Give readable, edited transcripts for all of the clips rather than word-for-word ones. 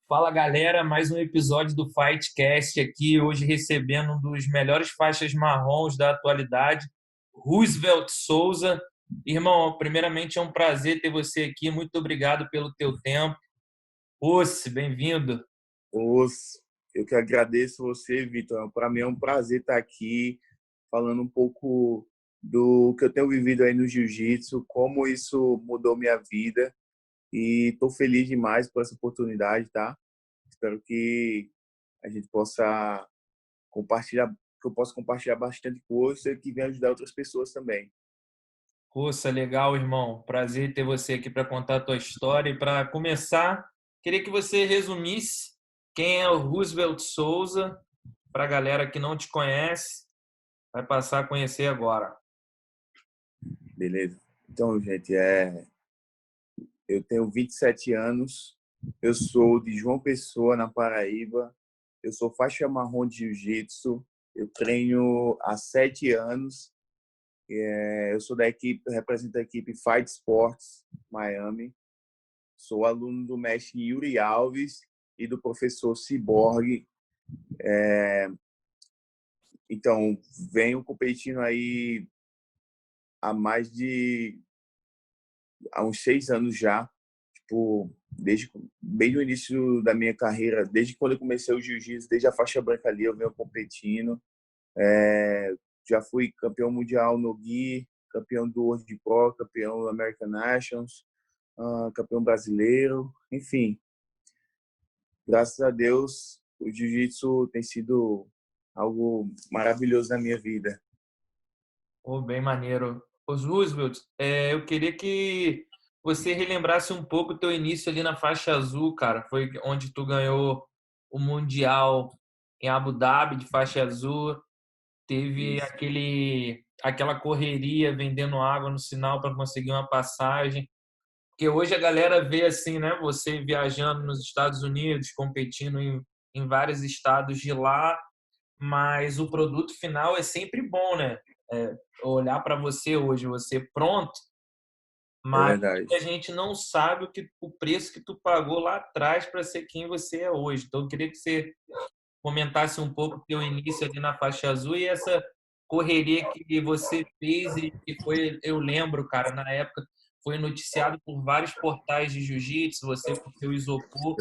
Fala galera, mais um episódio do Fightcast aqui, hoje recebendo um dos melhores faixas marrons da atualidade, Roosevelt Souza. Irmão, primeiramente é um prazer ter você aqui, muito obrigado pelo teu tempo. Ossi, bem-vindo. Os, eu que agradeço você, Vitor. Para mim é um prazer estar aqui falando um pouco do que eu tenho vivido aí no jiu-jitsu, como isso mudou minha vida e estou feliz demais por essa oportunidade, tá? Espero que a gente possa compartilhar, que eu possa compartilhar bastante coisa e que venha ajudar outras pessoas também. Poxa, legal, irmão. Prazer ter você aqui para contar a tua história. E para começar, queria que você resumisse quem é o Roosevelt Souza, para a galera que não te conhece, vai passar a conhecer agora. Beleza? Então, gente, eu tenho 27 anos, eu sou de João Pessoa, na Paraíba, eu sou faixa marrom de jiu-jitsu, eu treino há 7 anos, eu sou da equipe, eu represento a equipe Fight Sports Miami, sou aluno do mestre Yuri Alves e do professor Cyborg, então venho competindo aí há há uns 6 anos já, tipo, desde bem no início da minha carreira, desde quando eu comecei o jiu-jitsu, desde a faixa branca ali eu venho competindo. Já fui campeão mundial no GUI, campeão do World Pro, campeão do American Nations, campeão brasileiro, enfim. Graças a Deus, o jiu-jitsu tem sido algo maravilhoso na minha vida. Oh, bem maneiro. Os Roosevelt, eu queria que você relembrasse um pouco o teu início ali na faixa azul, cara. Foi onde tu ganhou o Mundial em Abu Dhabi de faixa azul. Teve Isso. aquela correria vendendo água no sinal para conseguir uma passagem. Porque hoje a galera vê assim, né? Você viajando nos Estados Unidos, competindo em vários estados de lá, mas o produto final é sempre bom, né? Olhar para você hoje, você pronto, É mas verdade. a gente não sabe o preço que tu pagou lá atrás para ser quem você é hoje. Então, eu queria que você comentasse um pouco o teu início ali na faixa azul e essa correria que você fez e que foi, eu lembro, cara, na época foi noticiado por vários portais de jiu-jitsu, você com seu isopor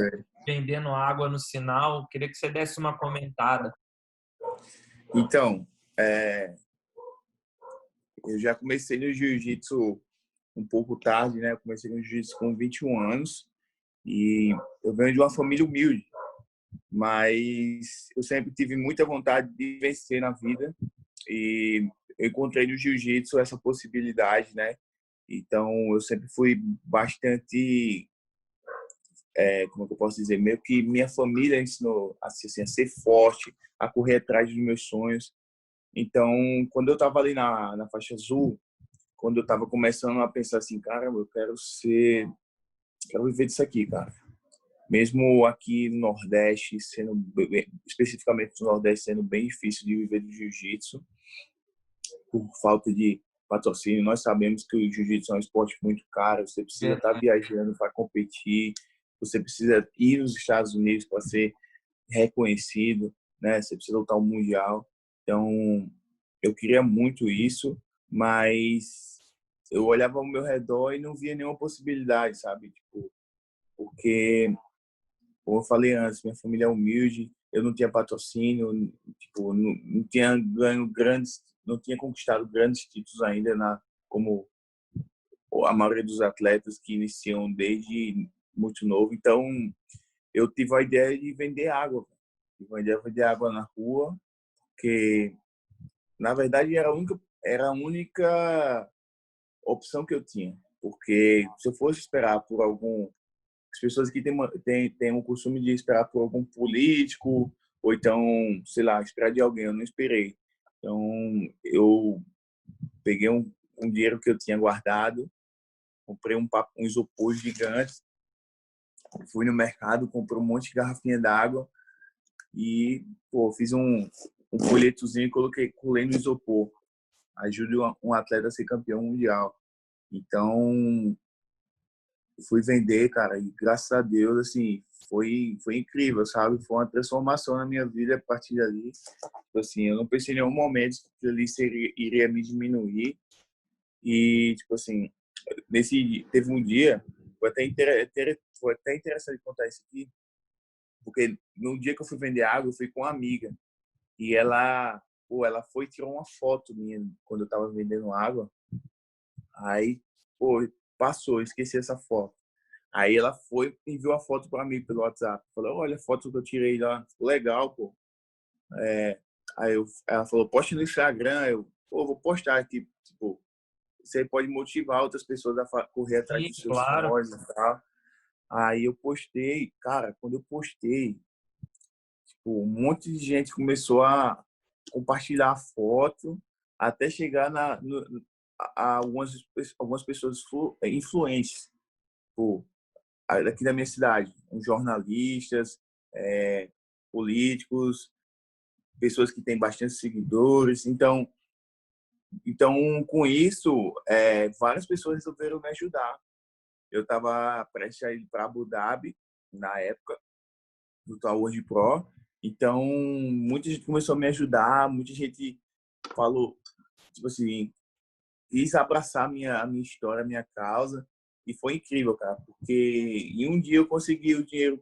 vendendo água no sinal. Eu queria que você desse uma comentada. Então, eu já comecei no jiu-jitsu um pouco tarde, né? Eu comecei no jiu-jitsu com 21 anos e eu venho de uma família humilde, mas eu sempre tive muita vontade de vencer na vida e eu encontrei no jiu-jitsu essa possibilidade, né? Então eu sempre fui bastante, como é que eu posso dizer, meio que minha família ensinou assim, a ser forte, a correr atrás dos meus sonhos. Então, quando eu estava ali na faixa azul, quando eu estava começando a pensar assim, cara, eu quero viver disso aqui, cara. Mesmo aqui no Nordeste, especificamente no Nordeste, sendo bem difícil de viver do jiu-jitsu, por falta de patrocínio. Nós sabemos que o jiu-jitsu é um esporte muito caro, você precisa estar Verdade. viajando para competir, você precisa ir nos Estados Unidos para ser reconhecido, né? Você precisa lutar o mundial. Então, eu queria muito isso, mas eu olhava ao meu redor e não via nenhuma possibilidade, sabe? Tipo, porque, como eu falei antes, minha família é humilde, eu não tinha patrocínio, tipo, não tinha ganho grandes, não tinha conquistado grandes títulos ainda como a maioria dos atletas que iniciam desde muito novo. Então, eu tive a ideia de vender água. Tive a ideia de vender água na rua, que na verdade era a única opção que eu tinha, porque se eu fosse esperar por as pessoas que têm um costume de esperar por algum político ou então, sei lá, esperar de alguém, eu não esperei. Então, eu peguei um dinheiro que eu tinha guardado, comprei um isopor gigante, fui no mercado, comprei um monte de garrafinha d'água e, pô, fiz um folhetozinho e colei no isopor. Ajude um atleta a ser campeão mundial. Então, fui vender, cara, e graças a Deus, assim, foi incrível, sabe? Foi uma transformação na minha vida a partir dali. Tipo assim, eu não pensei em nenhum momento que ali iria me diminuir. E, tipo assim, teve um dia, foi até interessante contar isso aqui, porque no dia que eu fui vender água, eu fui com uma amiga. E ela foi e tirou uma foto minha quando eu tava vendendo água. Aí, pô, passou, eu esqueci essa foto. Aí ela foi e enviou a foto para mim pelo WhatsApp. Falou, olha a foto que eu tirei lá. Ficou legal, pô. É, ela falou, poste no Instagram. Eu, pô, vou postar aqui. Tipo, você pode motivar outras pessoas a correr atrás Sim, dos seus claro. sonhos e tal. Aí eu postei. Cara, quando eu postei, tipo, um monte de gente começou a compartilhar a foto até chegar a algumas pessoas influentes. Pô, daqui da minha cidade, uns jornalistas, é, políticos, pessoas que têm bastante seguidores. Então com isso, várias pessoas resolveram me ajudar. Eu estava prestes a ir para Abu Dhabi, na época, do Tour World Pro. Então, muita gente começou a me ajudar, muita gente falou, tipo assim, quis abraçar a minha história, a minha causa. E foi incrível, cara, porque em um dia eu consegui o dinheiro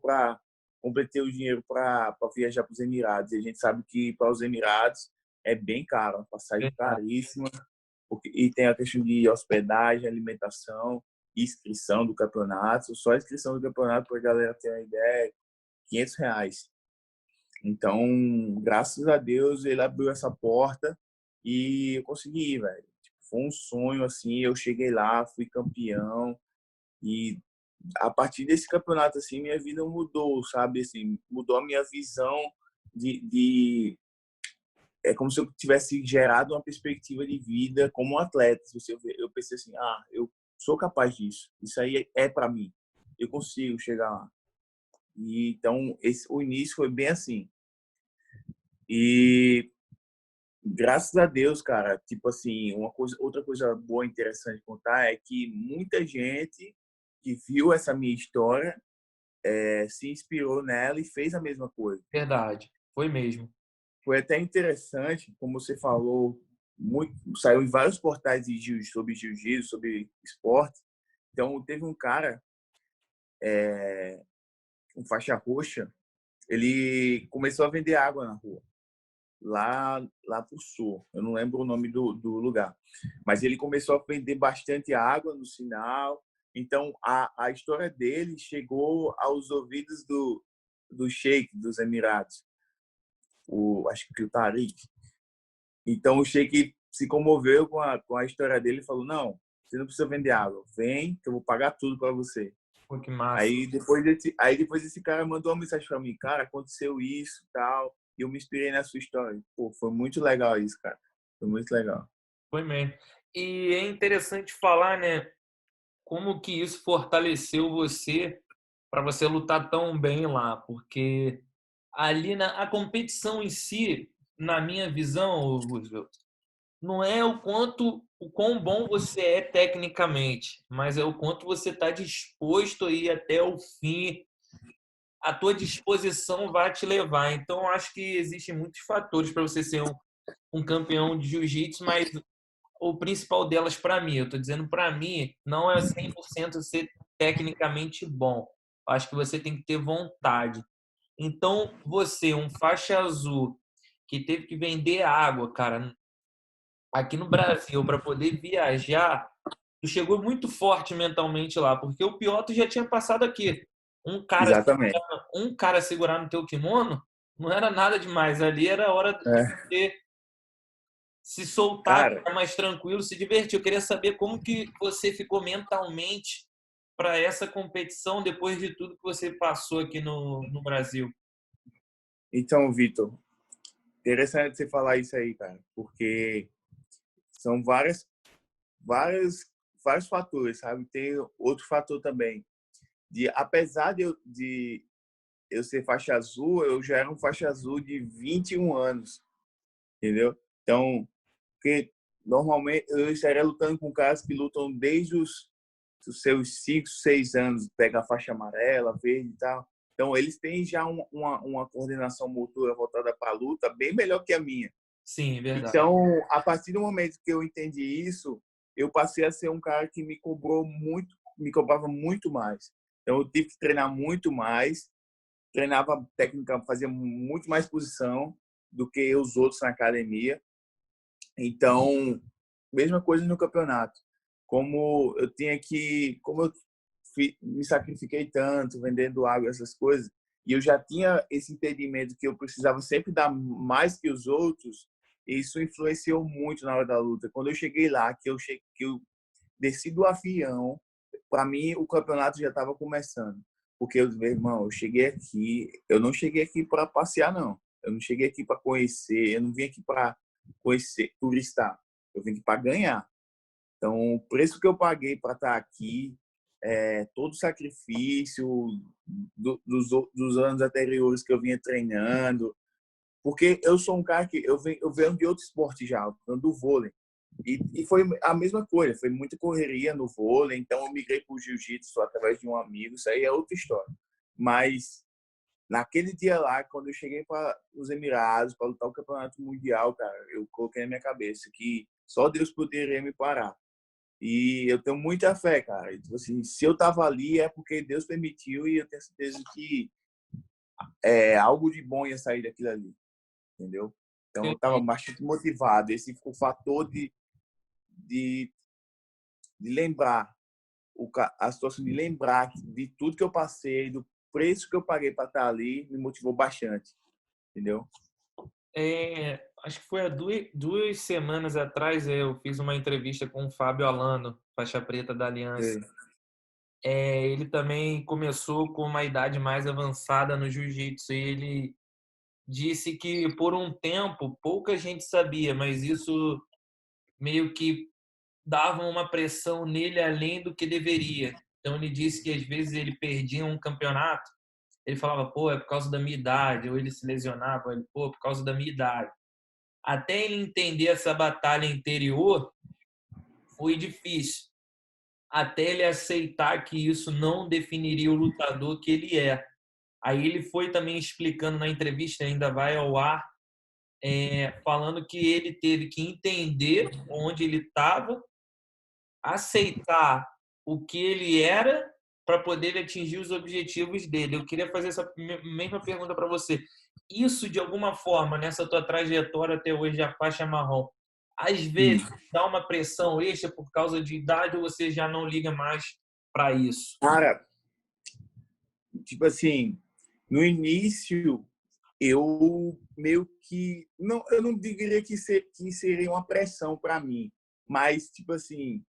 completei o dinheiro para viajar para os Emirados. E a gente sabe que para os Emirados é bem caro, uma passagem Verdade. caríssima, e tem a questão de hospedagem, alimentação, inscrição do campeonato. Só a inscrição do campeonato, para a galera ter uma ideia, R$ 500. Então, graças a Deus, ele abriu essa porta e eu consegui, velho. Tipo, foi um sonho, assim, eu cheguei lá, fui campeão e a partir desse campeonato, assim, minha vida mudou, sabe? Assim, mudou a minha visão é como se eu tivesse gerado uma perspectiva de vida como um atleta. Se você ver, eu pensei assim, eu sou capaz disso. Isso aí é para mim. Eu consigo chegar lá. E então o início foi bem assim. E graças a Deus, cara, tipo assim, outra coisa boa, interessante de contar é que muita gente que viu essa minha história se inspirou nela e fez a mesma coisa. Verdade. Foi mesmo. Foi até interessante, como você falou, saiu em vários portais sobre jiu-jitsu, sobre esporte. Então, teve um cara, um faixa roxa, ele começou a vender água na rua. Lá pro sul. Eu não lembro o nome do lugar. Mas ele começou a vender bastante água no sinal. Então, a história dele chegou aos ouvidos do Sheik dos Emirados, acho que o Tariq. Então, o Sheik se comoveu com a história dele e falou, não, você não precisa vender água. Vem, que eu vou pagar tudo para você. Pô, que massa. Aí depois esse cara mandou uma mensagem para mim, cara, aconteceu isso, tal, e eu me inspirei na sua história. Pô, foi muito legal isso, cara. Foi muito legal. Foi mesmo. E é interessante falar, né, como que isso fortaleceu você para você lutar tão bem lá, porque ali a competição em si, na minha visão, Roosevelt, não é o quão bom você é tecnicamente, mas é o quanto você está disposto a ir até o fim. A tua disposição vai te levar. Então, acho que existem muitos fatores para você ser um campeão de jiu-jitsu, mas o principal delas para mim, eu estou dizendo para mim, não é 100% ser tecnicamente bom. Acho que você tem que ter vontade. Então, você, um faixa azul, que teve que vender água, cara, aqui no Brasil, para poder viajar, tu chegou muito forte mentalmente lá, porque o pior tu já tinha passado aqui. Um cara, Exatamente. um cara segurar no teu kimono não era nada demais. Ali era hora de É, você se soltar, cara, ficar mais tranquilo, se divertir. Eu queria saber como que você ficou mentalmente para essa competição depois de tudo que você passou aqui no Brasil. então, Vitor, interessante você falar isso aí, cara, porque são várias, vários fatores, sabe? Tem outro fator também, apesar de eu ser faixa azul, eu já era um faixa azul de 21 anos, entendeu? Então, porque normalmente eu estaria lutando com caras que lutam desde os seus 5, 6 anos, pega a faixa amarela, verde e tal. Então, eles têm já uma coordenação motora voltada para a luta bem melhor que a minha. Sim, verdade. Então, a partir do momento que eu entendi isso, eu passei a ser um cara que me cobrava muito mais. Então, eu tive que treinar muito mais, treinava técnica, fazia muito mais posição do que os outros na academia. Então, mesma coisa no campeonato. Como eu me sacrifiquei tanto vendendo água, essas coisas, e eu já tinha esse entendimento que eu precisava sempre dar mais que os outros, e isso influenciou muito na hora da luta. Quando eu cheguei lá, que eu desci do avião, para mim o campeonato já estava começando. Porque meu irmão, eu não cheguei aqui para passear, não. Eu não cheguei aqui para conhecer, eu não vim aqui para conhecer, turistar. Eu vim aqui para ganhar. Então, o preço que eu paguei para estar aqui, todo o sacrifício dos anos anteriores que eu vinha treinando, porque eu sou um cara que eu venho de outro esporte já, eu venho do vôlei. E foi a mesma coisa, foi muita correria no vôlei, então eu migrei para o jiu-jitsu através de um amigo, isso aí é outra história. Mas naquele dia lá, quando eu cheguei para os Emirados para lutar o campeonato mundial, cara, eu coloquei na minha cabeça que só Deus poderia me parar. E eu tenho muita fé, cara. Tipo assim, se eu tava ali é porque Deus permitiu e eu tenho certeza que algo de bom ia sair daquilo ali, entendeu? Então eu tava Entendi. bastante motivado. Esse foi o fator de, de lembrar, a situação de lembrar de tudo que eu passei, do preço que eu paguei para estar ali, me motivou bastante, entendeu? Acho que foi há duas semanas atrás eu fiz uma entrevista com o Fábio Alano, faixa preta da Aliança. É. Ele também começou com uma idade mais avançada no jiu-jitsu e ele disse que por um tempo pouca gente sabia, mas isso meio que dava uma pressão nele além do que deveria. Então ele disse que às vezes ele perdia um campeonato, ele falava, pô, é por causa da minha idade, ou ele se lesionava, ele, pô, por causa da minha idade. Até ele entender essa batalha interior foi difícil. Até ele aceitar que isso não definiria o lutador que ele é. Aí ele foi também explicando na entrevista, ainda vai ao ar, falando que ele teve que entender onde ele estava, aceitar o que ele era para poder atingir os objetivos dele. Eu queria fazer essa mesma pergunta para você. Isso, de alguma forma, nessa tua trajetória até hoje, a faixa marrom, às vezes dá uma pressão extra por causa de idade ou você já não liga mais para isso? Cara, tipo assim, no início eu meio que não, eu não diria que seria uma pressão para mim, mas tipo assim,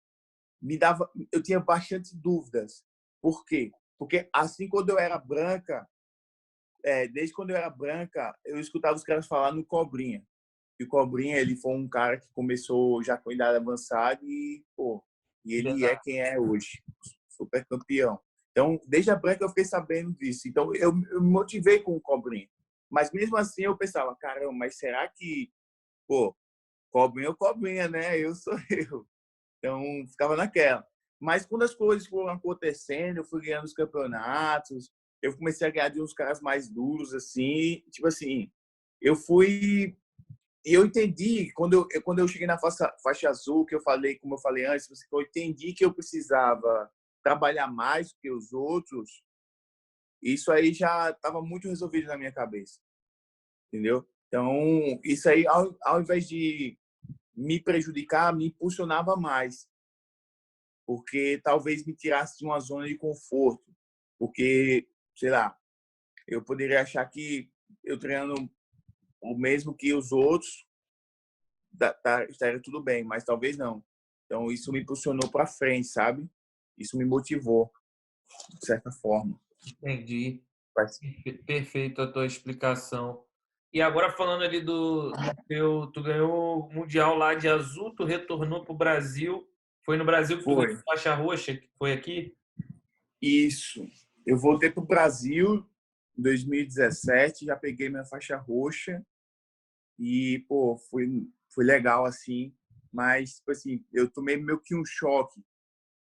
eu tinha bastante dúvidas. Por quê? Porque assim quando eu era branca, desde quando eu era branca, eu escutava os caras falar no Cobrinha. E o Cobrinha, ele foi um cara que começou já com idade avançada e, pô, e ele é Verdade. quem é hoje, super campeão. Então, desde a branca eu fiquei sabendo disso. Então, eu me motivei com o Cobrinha. Mas mesmo assim eu pensava, caramba, mas será que, pô, Cobrinha é o Cobrinha, né? Eu sou eu. Então, ficava naquela. Mas quando as coisas foram acontecendo, eu fui ganhando os campeonatos, eu comecei a ganhar de uns caras mais duros, assim, tipo assim, eu fui e eu entendi, quando eu cheguei na faixa azul, que eu falei, como eu falei antes, eu entendi que eu precisava trabalhar mais do que os outros, isso aí já estava muito resolvido na minha cabeça, entendeu? Então, isso aí, ao invés de me prejudicar, me impulsionava mais, porque talvez me tirasse de uma zona de conforto, porque, sei lá, eu poderia achar que eu treinando o mesmo que os outros, estaria tudo bem, mas talvez não. Então, isso me impulsionou para frente, sabe? Isso me motivou, de certa forma. Entendi. Mas Perfeito a tua explicação. E agora falando ali do teu, tu ganhou o Mundial lá de azul, tu retornou para o Brasil. Foi no Brasil que tu ganhou foi. faixa roxa, que foi aqui? Isso. Eu voltei para o Brasil em 2017, já peguei minha faixa roxa e, pô, foi legal, assim. Mas, tipo assim, eu tomei meio que um choque,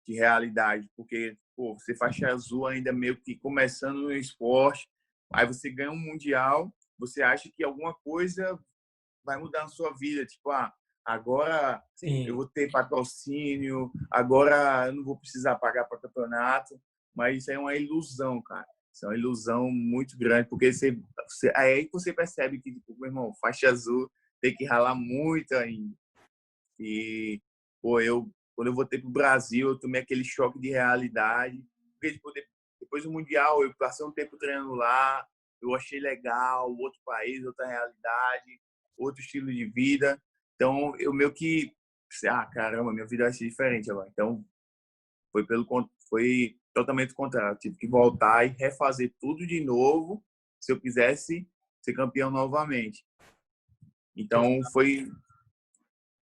de realidade, porque pô, você faixa azul ainda meio que começando no esporte, aí você ganha um mundial, você acha que alguma coisa vai mudar na sua vida, tipo, agora eu Sim. vou ter patrocínio, agora eu não vou precisar pagar para campeonato, mas isso é uma ilusão, cara. Isso é uma ilusão muito grande, porque é aí que você percebe que, tipo, meu irmão, faixa azul tem que ralar muito ainda. E, pô, quando eu voltei pro Brasil, eu tomei aquele choque de realidade. Porque, tipo, depois do Mundial, eu passei um tempo treinando lá, eu achei legal, outro país, outra realidade, outro estilo de vida. Então, eu meio que, caramba, minha vida vai ser diferente agora. Então, foi totalmente o contrário. Eu tive que voltar e refazer tudo de novo, se eu quisesse ser campeão novamente. Então, foi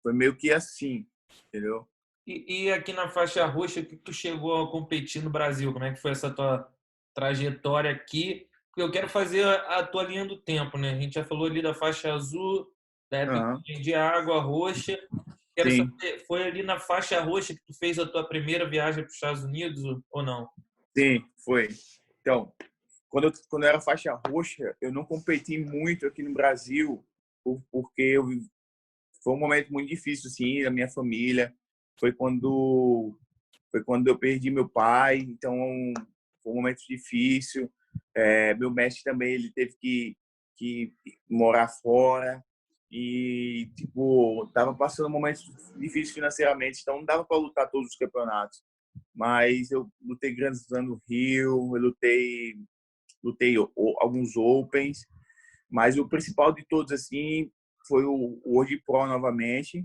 meio que assim, entendeu? E aqui na faixa roxa, o que tu chegou a competir no Brasil? Como é que foi essa tua trajetória aqui? Porque eu quero fazer a tua linha do tempo, né? A gente já falou ali da faixa azul, da época Uhum. de água roxa. Quero Sim, saber, foi ali na faixa roxa que tu fez a tua primeira viagem para os Estados Unidos ou não? sim, foi. Então, quando eu era faixa roxa, eu não competi muito aqui no Brasil, porque foi um momento muito difícil, assim, da minha família. Foi quando, foi quando eu perdi meu pai, então foi um momento difícil. Meu mestre também, ele teve que morar fora e, tipo, tava passando momentos difíceis financeiramente, então não dava para lutar todos os campeonatos. Mas eu lutei grandes anos no Rio, eu lutei alguns Opens, mas o principal de todos, assim, foi o World Pro novamente.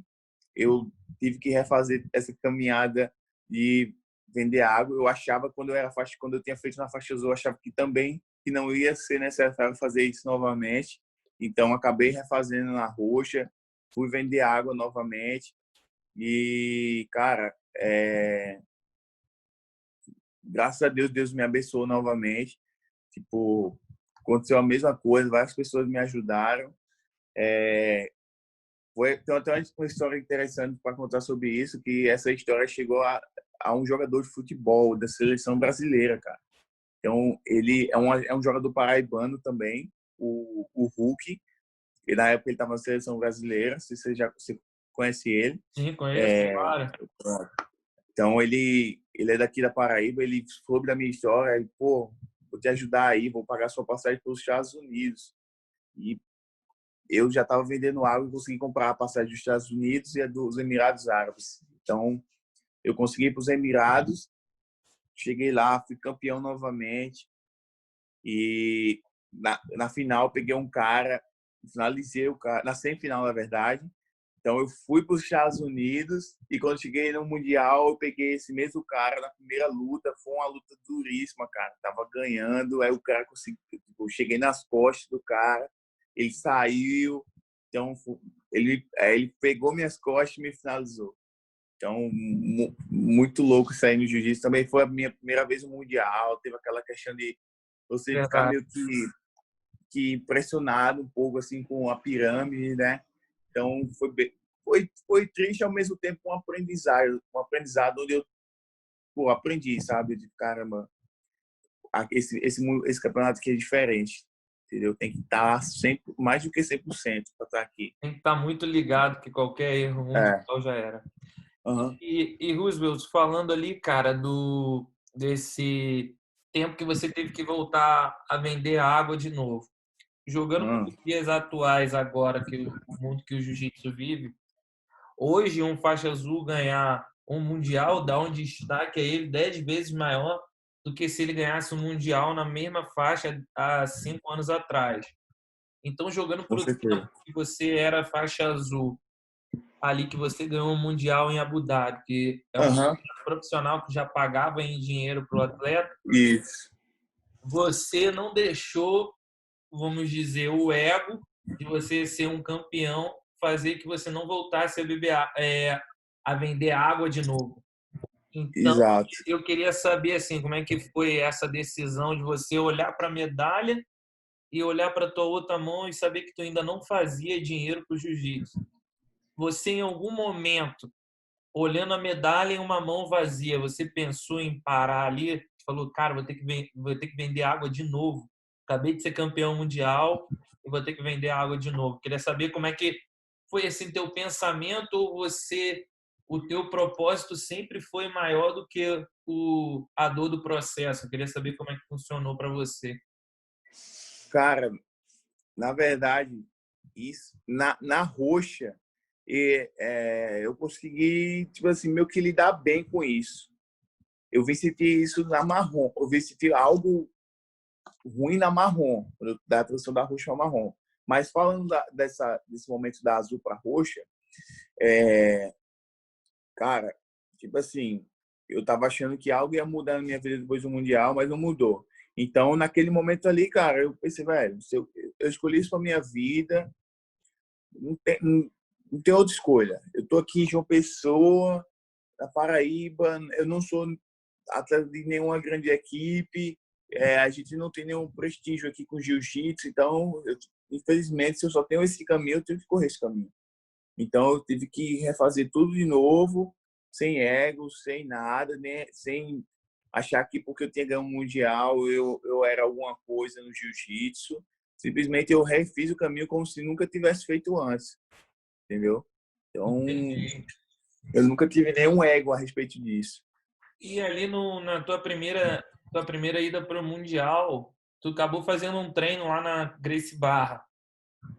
Eu tive que refazer essa caminhada de vender água. Eu achava, quando eu tinha feito na faixa azul, eu achava que também que não ia ser necessário fazer isso novamente. Então, acabei refazendo na roxa, fui vender água novamente. E, cara, graças a Deus, Deus me abençoou novamente. Tipo, aconteceu a mesma coisa, várias pessoas me ajudaram. Tem até uma história interessante para contar sobre isso, que essa história chegou a um jogador de futebol da seleção brasileira, cara. Então, ele é um jogador paraibano também, o Hulk. E na época ele estava na seleção brasileira, se você conhece ele. Sim, conheço, É, claro. então, ele é daqui da Paraíba, ele soube da minha história, ele, pô, vou te ajudar aí, vou pagar sua passagem para os Estados Unidos. E eu já estava vendendo água e consegui comprar a passagem dos Estados Unidos e a dos Emirados Árabes. Então, eu consegui ir para os Emirados, cheguei lá, fui campeão novamente e na final peguei um cara, finalizei o cara, na semifinal, na verdade. Então, eu fui para os Estados Unidos e quando cheguei no Mundial, eu peguei esse mesmo cara na primeira luta. Foi uma luta duríssima, cara. Tava ganhando, aí o cara conseguiu. Tipo, eu cheguei nas costas do cara, ele saiu. Então, ele pegou minhas costas e me finalizou. Então, muito louco isso aí no jiu-jitsu. Também foi a minha primeira vez no Mundial. Teve aquela questão de você ficar Verdade. meio que impressionado um pouco assim com a pirâmide, né? Então foi triste ao mesmo tempo um aprendizado onde eu aprendi, sabe? De caramba, esse campeonato aqui é diferente, entendeu? Tem que estar sempre mais do que 100% para estar aqui. Tem que estar muito ligado que qualquer erro É. mundial já era. Uhum. E Roosevelt, falando ali, cara, desse tempo que você teve que voltar a vender água de novo. Jogando para Uhum. os dias atuais agora, que o mundo que o jiu-jitsu vive, hoje um faixa azul ganhar um mundial dá um destaque a ele 10 vezes maior do que se ele ganhasse um mundial na mesma faixa há 5 anos atrás. Então, jogando Com para o tempo certeza. que você era faixa azul, ali que você ganhou um mundial em Abu Dhabi, que é um Uhum. profissional que já pagava em dinheiro para o atleta, Isso. você não deixou, vamos dizer, o ego de você ser um campeão fazer que você não voltasse a beber, a vender água de novo. Então, Exato. eu queria saber assim, como é que foi essa decisão de você olhar para a medalha e olhar para a tua outra mão e saber que tu ainda não fazia dinheiro para o jiu-jitsu. Você em algum momento olhando a medalha em uma mão vazia, você pensou em parar ali? Falou, cara, vou ter que vender água de novo. Acabei de ser campeão mundial e vou ter que vender água de novo. Queria saber como é que foi assim teu pensamento, ou o teu propósito sempre foi maior do que a dor do processo. Eu queria saber como é que funcionou para você. Cara, na verdade, isso na roxa, eu consegui, tipo assim, meio que lidar bem com isso. Eu vim sentir isso na marrom. Eu vim sentir algo ruim na marrom, da transição da roxa para marrom. Mas falando desse momento da azul para roxa, é, cara, tipo assim, eu tava achando que algo ia mudar na minha vida depois do Mundial, mas não mudou. Então, naquele momento ali, cara, eu pensei, velho, se eu escolhi isso pra minha vida, não tem outra escolha. Eu tô aqui em João Pessoa, na Paraíba, eu não sou atleta de nenhuma grande equipe, a gente não tem nenhum prestígio aqui com jiu-jitsu, então, infelizmente, se eu só tenho esse caminho, eu tenho que correr esse caminho. Então, eu tive que refazer tudo de novo, sem ego, sem nada, né? Sem achar que porque eu tinha ganho um mundial, eu era alguma coisa no jiu-jitsu. Simplesmente eu refiz o caminho como se nunca tivesse feito antes, entendeu? Então, Entendi. eu nunca tive nenhum ego a respeito disso. E ali na tua primeira ida para o Mundial, tu acabou fazendo um treino lá na Gracie Barra.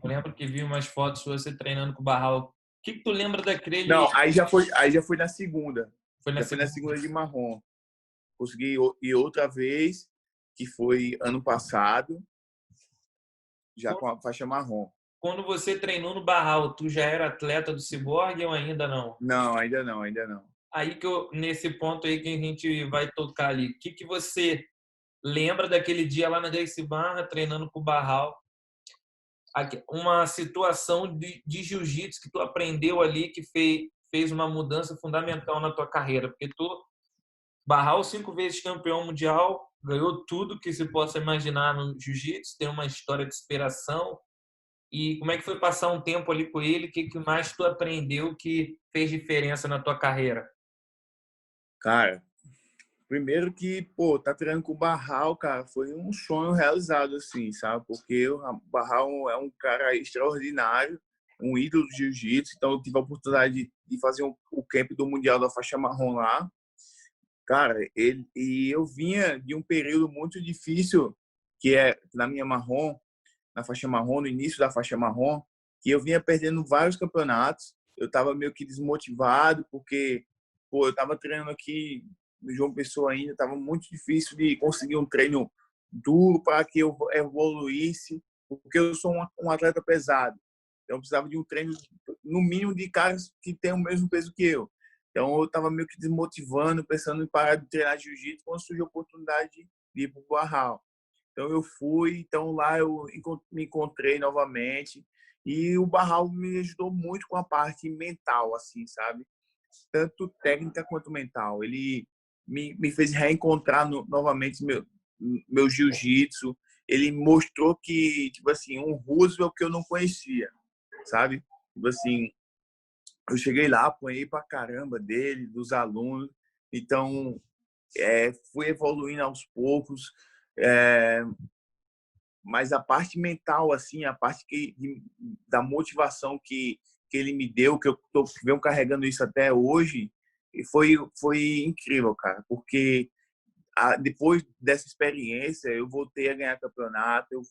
Eu lembro que vi umas fotos suas você treinando com o Barral. O que que tu lembra daquele... Não, aí já foi na segunda. Foi na Já foi na segunda. segunda de marrom. Consegui ir outra vez, que foi ano passado, já com a faixa marrom. Quando você treinou no Barral, tu já era atleta do Ciborgue ou ainda não? Não, ainda não, ainda não. Aí que nesse ponto aí que a gente vai tocar ali. O que que você lembra daquele dia lá na Gracie Barra, treinando com o Barral? Uma situação de jiu-jitsu que tu aprendeu ali que fez uma mudança fundamental na tua carreira, porque tu Barral 5 vezes campeão mundial, ganhou tudo que se possa imaginar no jiu-jitsu, tem uma história de superação. E como é que foi passar um tempo ali com ele? O que mais tu aprendeu que fez diferença na tua carreira? Cara, primeiro que, pô, tá treinando com o Barral, cara, foi um sonho realizado, assim, sabe? Porque o Barral é um cara extraordinário, um ídolo do jiu-jitsu, então eu tive a oportunidade de fazer o camp do Mundial da faixa marrom lá. Cara, e eu vinha de um período muito difícil, que é na minha marrom, na faixa marrom, no início da faixa marrom, que eu vinha perdendo vários campeonatos. Eu estava meio que desmotivado, porque pô, eu estava treinando aqui no João Pessoa ainda, estava muito difícil de conseguir um treino duro para que eu evoluísse, porque eu sou um atleta pesado. Então, eu precisava de um treino, no mínimo, de caras que têm o mesmo peso que eu. Então, eu estava meio que desmotivando, pensando em parar de treinar jiu-jitsu, quando surgiu a oportunidade de ir para o Barral. Então eu fui, então lá eu me encontrei novamente e o Barral me ajudou muito com a parte mental, assim, sabe? Tanto técnica quanto mental. Ele me fez reencontrar novamente meu jiu-jitsu. Ele mostrou que, tipo assim, um Roosevelt que eu não conhecia, sabe? Tipo assim, eu cheguei lá, apanhei pra caramba dele, dos alunos. Então, fui evoluindo aos poucos. É, mas a parte mental, assim, a parte da motivação que ele me deu, que eu venho carregando isso até hoje, e foi incrível, cara, porque depois dessa experiência eu voltei a ganhar campeonato, eu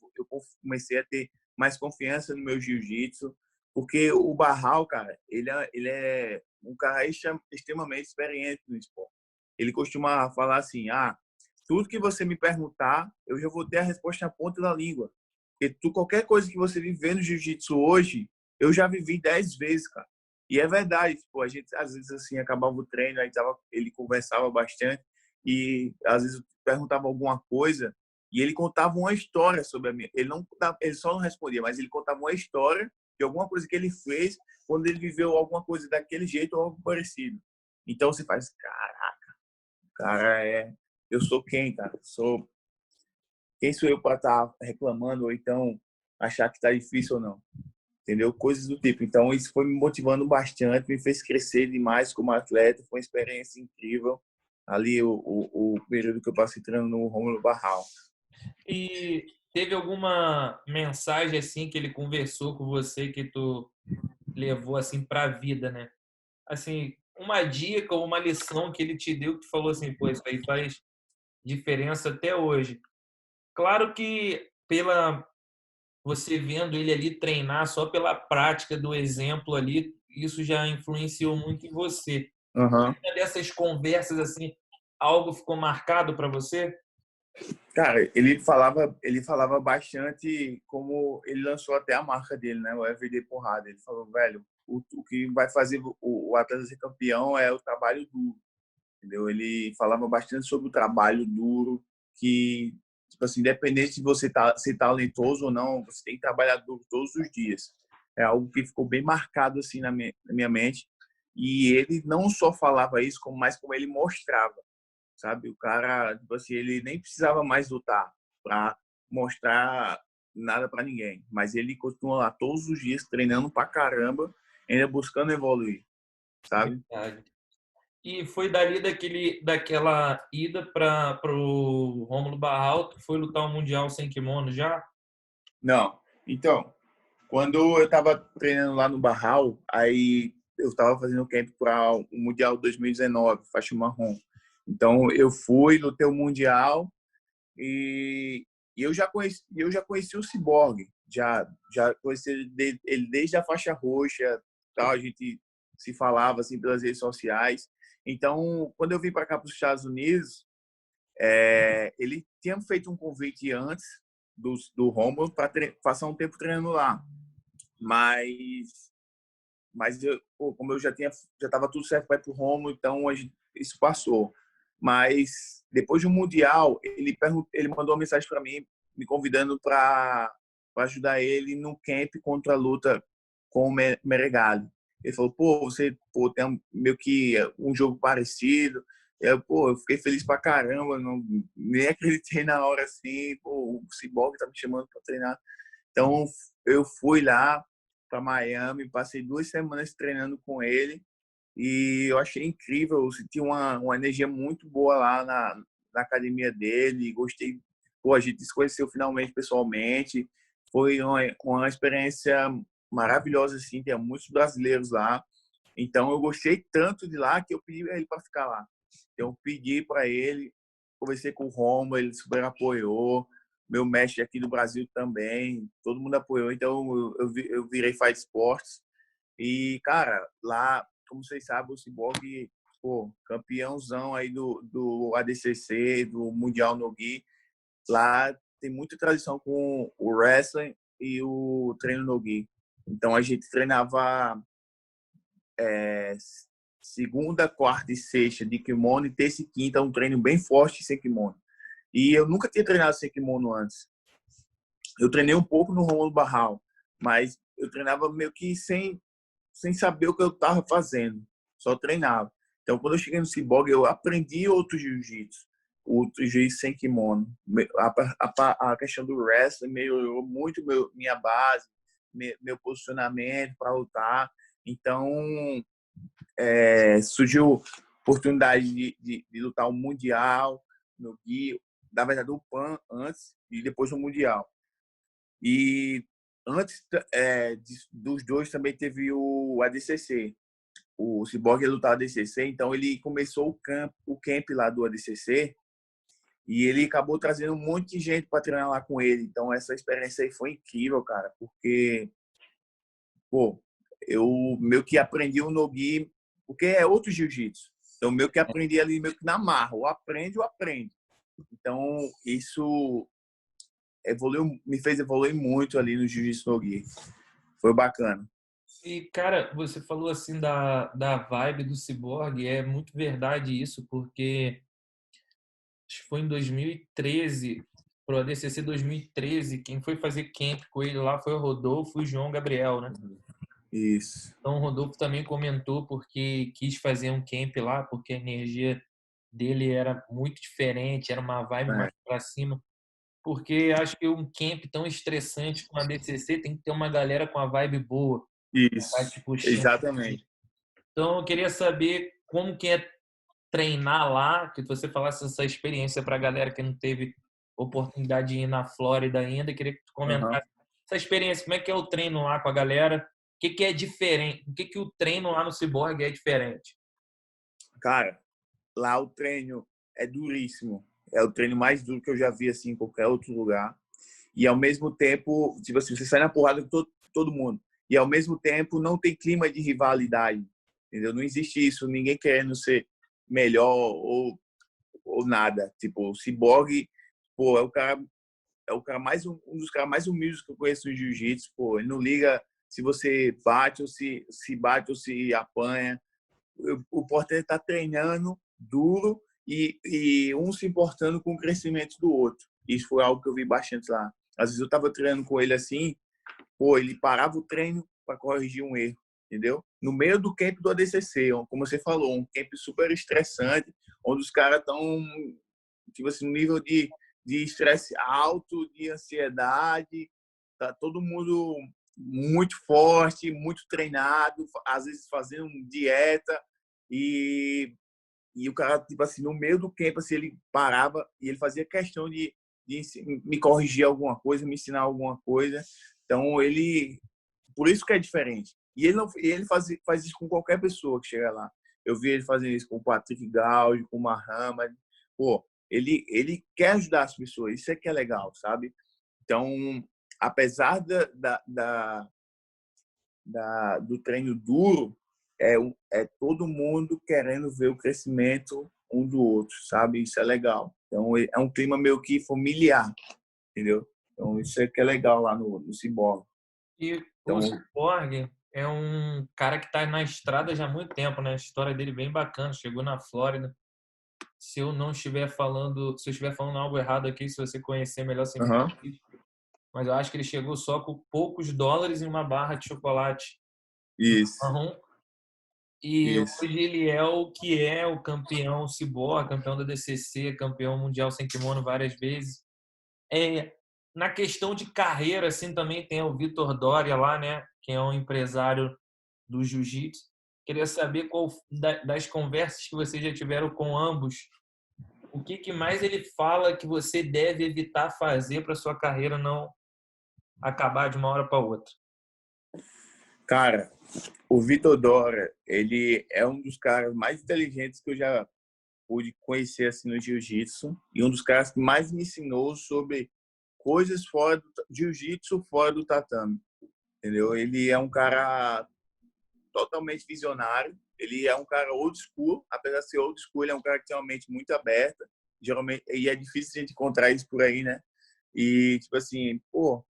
comecei a ter mais confiança no meu jiu-jitsu, porque o Barral, cara, ele é um cara extremamente experiente no esporte. Ele costuma falar assim, tudo que você me perguntar, eu já vou ter a resposta na ponta da língua. Porque qualquer coisa que você viver no jiu-jitsu hoje, eu já vivi 10 vezes, cara. E é verdade, tipo, a gente às vezes assim acabava o treino, ele conversava bastante e às vezes eu perguntava alguma coisa e ele contava uma história sobre a minha. Ele só não respondia, mas ele contava uma história de alguma coisa que ele fez quando ele viveu alguma coisa daquele jeito ou algo parecido. Então você faz, cara, eu sou quem, cara? Quem sou eu para estar reclamando ou então achar que está difícil ou não? entendeu? Coisas do tipo. Então, isso foi me motivando bastante, me fez crescer demais como atleta, foi uma experiência incrível. Ali, o período que eu passei treinando no Rômulo Barral. E teve alguma mensagem assim que ele conversou com você que tu levou assim para a vida, né? Assim, uma dica ou uma lição que ele te deu que tu falou assim, pô, isso aí faz diferença até hoje. Claro que pela você vendo ele ali treinar só pela prática do exemplo ali, isso já influenciou muito em você. Uhum. Uma dessas conversas assim, algo ficou marcado para você? Cara, ele falava bastante como ele lançou até a marca dele, né? O EVD Porrada. Ele falou, velho, o que vai fazer o atleta ser campeão é o trabalho duro, entendeu? Ele falava bastante sobre o trabalho duro, que, tipo assim, independente de você ser talentoso ou não, você tem que trabalhar duro todos os dias. É algo que ficou bem marcado assim na minha mente. E ele não só falava isso, como ele mostrava, sabe? O cara, tipo assim, ele nem precisava mais lutar para mostrar nada para ninguém, mas ele continua lá todos os dias treinando pra caramba, ainda buscando evoluir, sabe? Verdade. E foi dali daquela ida para o Rômulo Barral, tu foi lutar o Mundial sem kimono já? Não. Então, quando eu estava treinando lá no Barral, aí eu estava fazendo camp para o Mundial 2019, faixa marrom. Então, eu fui, lutei o Mundial e eu já conheci o Cyborg, já conheci ele desde a faixa roxa, tal, a gente se falava assim pelas redes sociais. Então, quando eu vim para cá para os Estados Unidos, ele tinha feito um convite antes do Romulo para passar um tempo treinando lá, mas pô, como eu já estava tudo certo para ir pro Romulo, então isso passou. Mas depois do Mundial, ele mandou uma mensagem para mim, me convidando para ajudar ele no camp contra a luta com o Meregali. Ele falou, pô, você tem meio que um jogo parecido. Eu fiquei feliz pra caramba, não, nem acreditei na hora assim, pô, o Cyborg tá me chamando para treinar. Então, eu fui lá para Miami, passei 2 semanas treinando com ele e eu achei incrível, eu senti uma energia muito boa lá na academia dele, gostei, pô, a gente se conheceu finalmente pessoalmente, foi uma experiência maravilhosa, assim, tem muitos brasileiros lá, então eu gostei tanto de lá que eu pedi a ele para ficar lá. Então, eu pedi para ele, conversei com o Romo, ele super apoiou, meu mestre aqui do Brasil também, todo mundo apoiou, então eu virei Fight Sports e, cara, lá, como vocês sabem, o Cyborg, pô, campeãozão aí do ADCC, do Mundial no Gi. Lá tem muita tradição com o wrestling e o treino no Gi. Então a gente treinava é, segunda, quarta e sexta de kimono e terça e quinta um treino bem forte sem kimono. E eu nunca tinha treinado sem kimono antes. Eu treinei um pouco no Romulo Barral, mas eu treinava meio que sem saber o que eu estava fazendo, só treinava. Então, quando eu cheguei no Cyborg, eu aprendi outro jiu-jitsu, outro jiu-jitsu sem kimono. A questão do wrestling melhorou muito minha base, meu posicionamento para lutar. Então, surgiu oportunidade de lutar o Mundial no Gui, na verdade o PAN antes e depois o Mundial. E antes dos dois também teve o ADCC. O Cyborg ia lutar ADCC, então ele começou o camp lá do ADCC e ele acabou trazendo um monte de gente para treinar lá com ele. Então essa experiência aí foi incrível, cara, porque pô, eu meio que aprendi o Nogi, porque é outro jiu-jitsu. Então meio que aprendi ali meio que na marra, ou aprende. Então isso me fez evoluir muito ali no jiu-jitsu Nogi. Foi bacana. E, cara, você falou assim da vibe do Cyborg, é muito verdade isso, porque acho que foi em 2013, pro ADCC 2013, quem foi fazer camp com ele lá foi o Rodolfo e o João Gabriel, né? Isso. Então o Rodolfo também comentou porque quis fazer um camp lá, porque a energia dele era muito diferente, era uma vibe mais É. para cima. porque acho que um camp tão estressante com a DCC tem que ter uma galera com a vibe boa, vai Isso, te puxando. exatamente. Então, eu queria saber como que é treinar lá, que você falasse essa experiência para a galera que não teve oportunidade de ir na Flórida ainda. Eu queria que tu Aham. comentasse essa experiência, como é que é o treino lá com a galera, o que que é diferente, o que que o treino lá no Cyborg é diferente? Cara, lá o treino é duríssimo. É o treino mais duro que eu já vi assim em qualquer outro lugar. E ao mesmo tempo, tipo assim, você sai na porrada com todo mundo. E ao mesmo tempo não tem clima de rivalidade, entendeu? Não existe isso, ninguém querendo ser melhor ou nada. Tipo, o Cyborg, pô, é o cara mais um dos caras mais humildes que eu conheço no jiu-jitsu, pô, ele não liga se você bate ou se bate ou se apanha. O importante é estar treinando duro e um se importando com o crescimento do outro. Isso foi algo que eu vi bastante lá. Às vezes eu estava treinando com ele assim, pô, ele parava o treino para corrigir um erro, entendeu? No meio do camp do ADCC, como você falou, um camp super estressante, onde os caras estão, tipo assim, no nível de estresse alto, de ansiedade, tá todo mundo muito forte, muito treinado, às vezes fazendo dieta e o cara, tipo assim, no meio do campo, assim, ele parava e ele fazia questão de me corrigir alguma coisa, me ensinar alguma coisa. Então, ele... Por isso que é diferente. E ele, não, ele faz isso com qualquer pessoa que chega lá. Eu vi ele fazendo isso com o Patrick Gaudio, com o Muhammad. Pô, ele quer ajudar as pessoas. Isso é que é legal, sabe? Então, apesar do treino duro, é todo mundo querendo ver o crescimento um do outro, sabe? Isso é legal. Então, é um clima meio que familiar, entendeu? Então, isso é que é legal lá no Ciborgue. E o Então, Cyborg é um cara que está na estrada já há muito tempo, né? A história dele é bem bacana, chegou na Flórida. Se eu não estiver falando, se eu estiver falando algo errado aqui, se você conhecer melhor, você me aham, corrige. Mas eu acho que ele chegou só com poucos dólares e uma barra de chocolate isso, marrom. E isso. hoje ele é o que é o campeão Cyborg, campeão da DCC, campeão mundial sem kimono várias vezes. Na questão de carreira, assim, também tem o Vitor Doria lá, né? Que é um empresário do jiu-jitsu. Queria saber qual das conversas que vocês já tiveram com ambos, o que que mais ele fala que você deve evitar fazer para sua carreira não acabar de uma hora para outra. Cara, o Vitor Dora, ele é um dos caras mais inteligentes que eu já pude conhecer assim no jiu-jitsu e um dos caras que mais me ensinou sobre coisas fora do jiu-jitsu, fora do tatame, entendeu? Ele é um cara totalmente visionário, ele é um cara old school, apesar de ser old school, ele é um cara que tem uma mente muito aberta, geralmente, e é difícil a gente encontrar isso por aí, né? E, tipo assim, pô,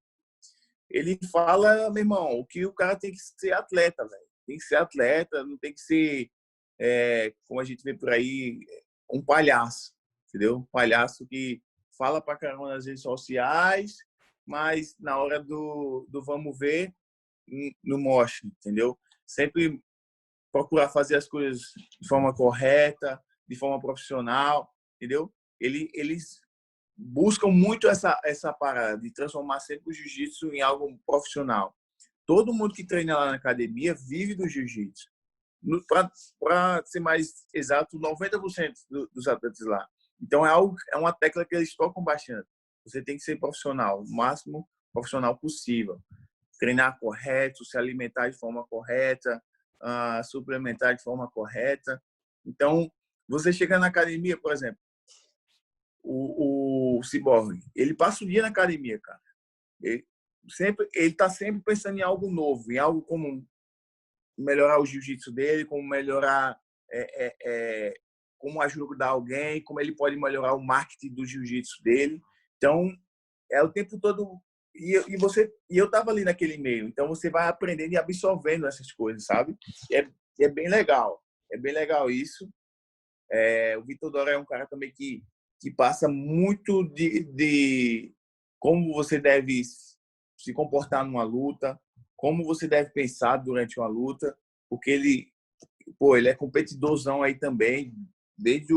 ele fala, meu irmão, o que o cara tem que ser atleta, velho. Tem que ser atleta, não tem que ser, como a gente vê por aí, um palhaço, entendeu? Um palhaço que fala pra caramba nas redes sociais, mas na hora do vamos ver, não mostra, entendeu? Sempre procurar fazer as coisas de forma correta, de forma profissional, entendeu? Eles buscam muito essa parada de transformar sempre o jiu-jitsu em algo profissional. Todo mundo que treina lá na academia vive do jiu-jitsu. Para ser mais exato, 90% dos atletas lá. Então é uma tecla que eles tocam bastante. Você tem que ser profissional, o máximo profissional possível. Treinar correto, se alimentar de forma correta, suplementar de forma correta. Então, você chega na academia, por exemplo, o Cyborg, ele passa o dia na academia, cara. Ele tá sempre pensando em algo novo, em algo como melhorar o jiu-jitsu dele, como melhorar, como ajudar alguém, como ele pode melhorar o marketing do jiu-jitsu dele. Então, é o tempo todo e eu tava ali naquele meio, então você vai aprendendo e absorvendo essas coisas, sabe? É bem legal, é bem legal isso. O Vitor Dora é um cara também que passa muito de como você deve se comportar numa luta, como você deve pensar durante uma luta, porque ele é competidorzão aí também, desde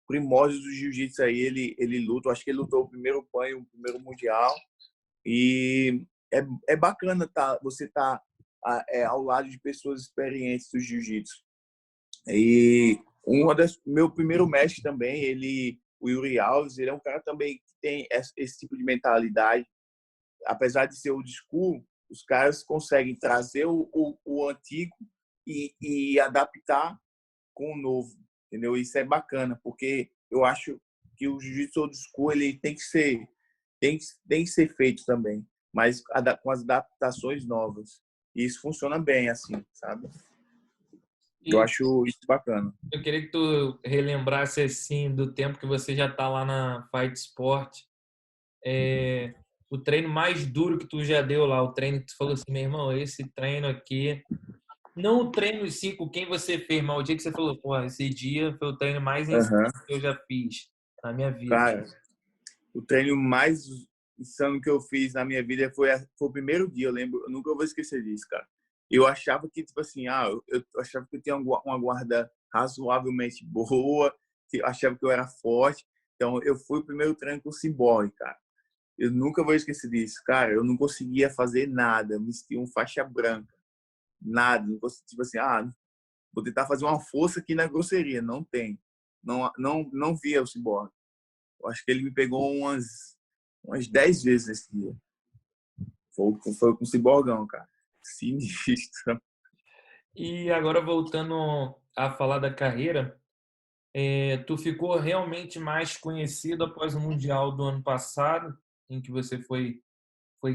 primórdios do jiu-jitsu aí, ele luta. Eu acho que ele lutou o primeiro PAN, o primeiro mundial. E é bacana você tá ao lado de pessoas experientes do jiu-jitsu. E meu primeiro mestre também, o Yuri Alves, ele é um cara também que tem esse tipo de mentalidade. Apesar de ser old school, os caras conseguem trazer o antigo e adaptar com o novo, entendeu? Isso é bacana, porque eu acho que o jiu-jitsu old school ele tem que ser feito também, mas com as adaptações novas. E isso funciona bem, assim, sabe? Eu E acho isso bacana. eu queria que tu relembrasse, assim, do tempo que você já tá lá na Fight Sport. O treino mais duro que tu já deu lá, o treino que tu falou assim, meu irmão, esse treino aqui, não o treino em si com quem você fez, mas o dia que você falou, pô, esse dia foi o treino mais insano Uhum. que eu já fiz na minha vida. Cara, o treino mais insano que eu fiz na minha vida foi o primeiro dia, eu lembro, eu nunca vou esquecer disso, cara. Eu achava que, tipo assim, eu achava que eu tinha uma guarda razoavelmente boa, que eu achava que eu era forte. Então, eu fui o primeiro treino com o Cyborg, cara. Eu nunca vou esquecer disso, cara. Eu não conseguia fazer nada, me sentia um faixa branca. Nada, não conseguia, tipo assim, vou tentar fazer uma força aqui na grosseria. Não tem. Não via o Cyborg. Eu acho que ele me pegou umas 10 vezes nesse dia. Foi com o Ciborgão, cara. Sinistro. E agora voltando a falar da carreira, tu ficou realmente mais conhecido após o Mundial do ano passado, em que você foi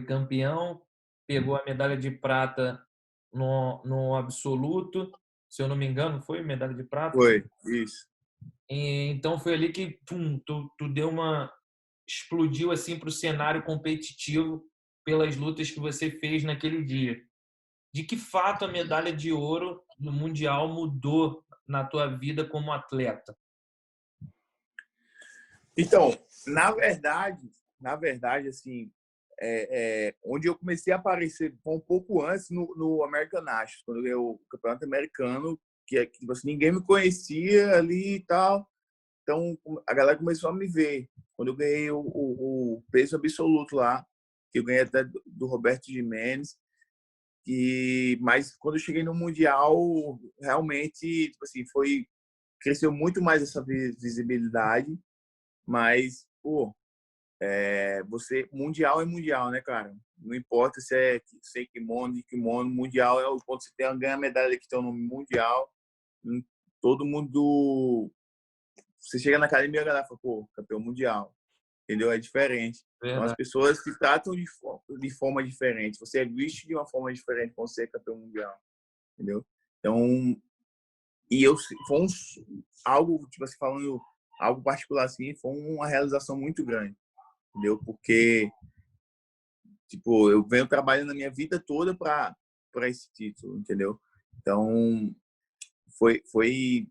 campeão, pegou a medalha de prata no absoluto, se eu não me engano, foi medalha de prata? Foi, isso. E, então foi ali que pum, tu deu uma explodiu assim para o cenário competitivo pelas lutas que você fez naquele dia. De que fato a medalha de ouro no mundial mudou na tua vida como atleta? Então, na verdade, assim, onde eu comecei a aparecer foi um pouco antes no American Nationals, quando eu ganhei o campeonato americano, que tipo assim, ninguém me conhecia ali e tal. Então, a galera começou a me ver. Quando eu ganhei o peso absoluto lá, que eu ganhei até do Roberto Gimenez. Mas quando eu cheguei no Mundial, realmente, tipo assim, cresceu muito mais essa visibilidade. Mas, pô, Mundial é Mundial, né, cara? Não importa se é kimono, de kimono, Mundial é o ponto que você ganha a medalha que tem o nome Mundial. Todo mundo. Você chega na academia e a galera fala, pô, campeão mundial. Entendeu? É diferente. Então as Verdade. pessoas se tratam de forma diferente. Você é visto de uma forma diferente quando você é campeão mundial. Entendeu? Então, e eu foi algo, tipo assim, falando algo particular assim, foi uma realização muito grande. Entendeu? Porque, tipo, eu venho trabalhando a minha vida toda para esse título, entendeu? Então, foi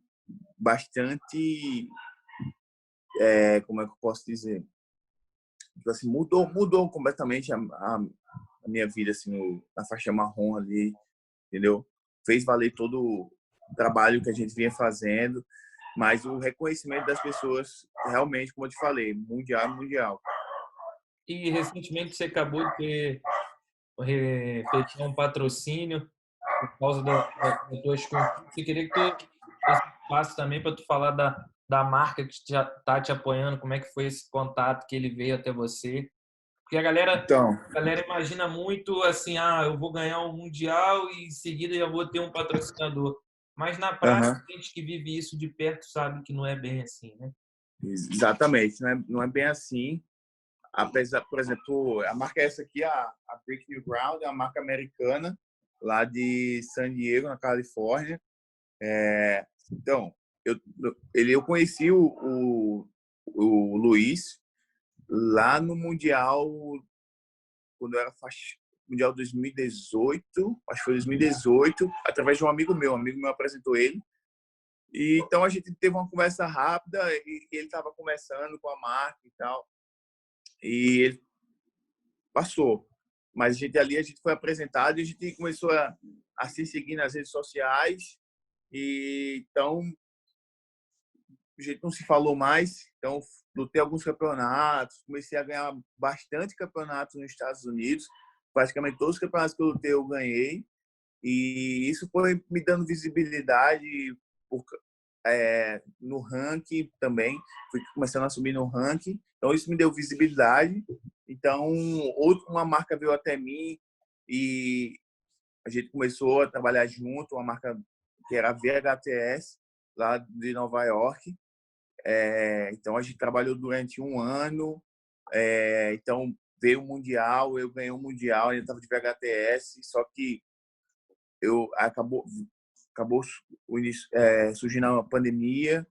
bastante, como é que eu posso dizer? Tipo assim, mudou completamente a minha vida assim na faixa marrom ali, entendeu? Fez valer todo o trabalho que a gente vinha fazendo, mas o reconhecimento das pessoas realmente, como eu te falei, mundial, mundial. E recentemente você acabou de fechar um patrocínio por causa das tuas conquistas. Eu queria que tu esse espaço também para tu falar da marca que já está te apoiando, como é que foi esse contato que ele veio até você. Porque Então, a galera imagina muito assim, eu vou ganhar um mundial e em seguida já vou ter um patrocinador. Mas na prática, uhum, a gente que vive isso de perto sabe que não é bem assim, né? exatamente, não é bem assim. Apesar, por exemplo, a marca é essa aqui, a Break New Ground, é uma marca americana lá de San Diego, na Califórnia. Então, eu conheci o Luiz lá no Mundial, quando eu era Mundial 2018, acho que foi 2018, através de um amigo meu apresentou ele. E então a gente teve uma conversa rápida e ele estava conversando com a marca e tal. E ele passou. Mas a gente foi apresentado e a gente começou a se seguir nas redes sociais. E então a gente não se falou mais, então lutei alguns campeonatos, comecei a ganhar bastante campeonatos nos Estados Unidos, praticamente todos os campeonatos que eu lutei eu ganhei, e isso foi me dando visibilidade por, no ranking também, fui começando a subir no ranking, então isso me deu visibilidade, então uma marca veio até mim e a gente começou a trabalhar junto, uma marca que era a VHTS, lá de Nova York. Então, a gente trabalhou durante um ano. Então, veio o Mundial, eu ganhei o Mundial, ainda estava de VHTS, só que eu acabou o início, surgindo a pandemia,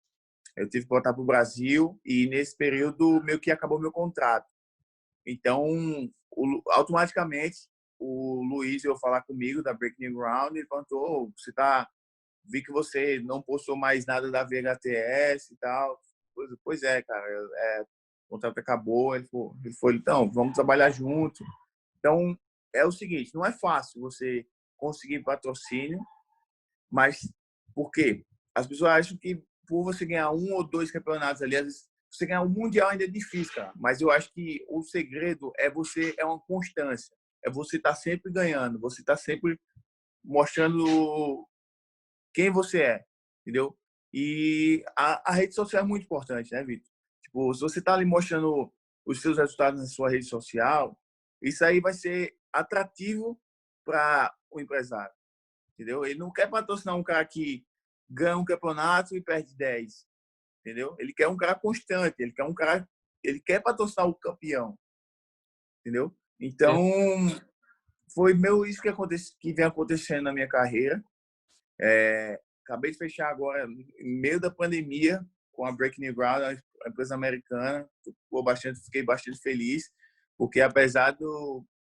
eu tive que voltar para o Brasil e, nesse período, meio que acabou meu contrato. Então, automaticamente, o Luiz veio falar comigo da Breaking Ground e perguntou: vi que você não postou mais nada da VHTS e tal. Pois é, cara, o contrato acabou. Ele foi, então, vamos trabalhar junto. Então, é o seguinte, não é fácil você conseguir patrocínio, mas por quê? As pessoas acham que por você ganhar um ou dois campeonatos ali, às vezes, você ganhar um mundial ainda é difícil, cara. Mas eu acho que o segredo é uma constância. É você estar sempre ganhando, você estar sempre mostrando quem você é, entendeu? E a rede social é muito importante, né, Vitor? Tipo, se você está ali mostrando os seus resultados na sua rede social, isso aí vai ser atrativo para o empresário, entendeu? Ele não quer patrocinar um cara que ganha um campeonato e perde 10, entendeu? Ele quer um cara constante, ele quer patrocinar o campeão, entendeu? Então, foi meu isso que vem acontecendo na minha carreira. Acabei de fechar agora, em meio da pandemia, com a Breaking New Ground, a empresa americana. Fiquei bastante feliz, porque apesar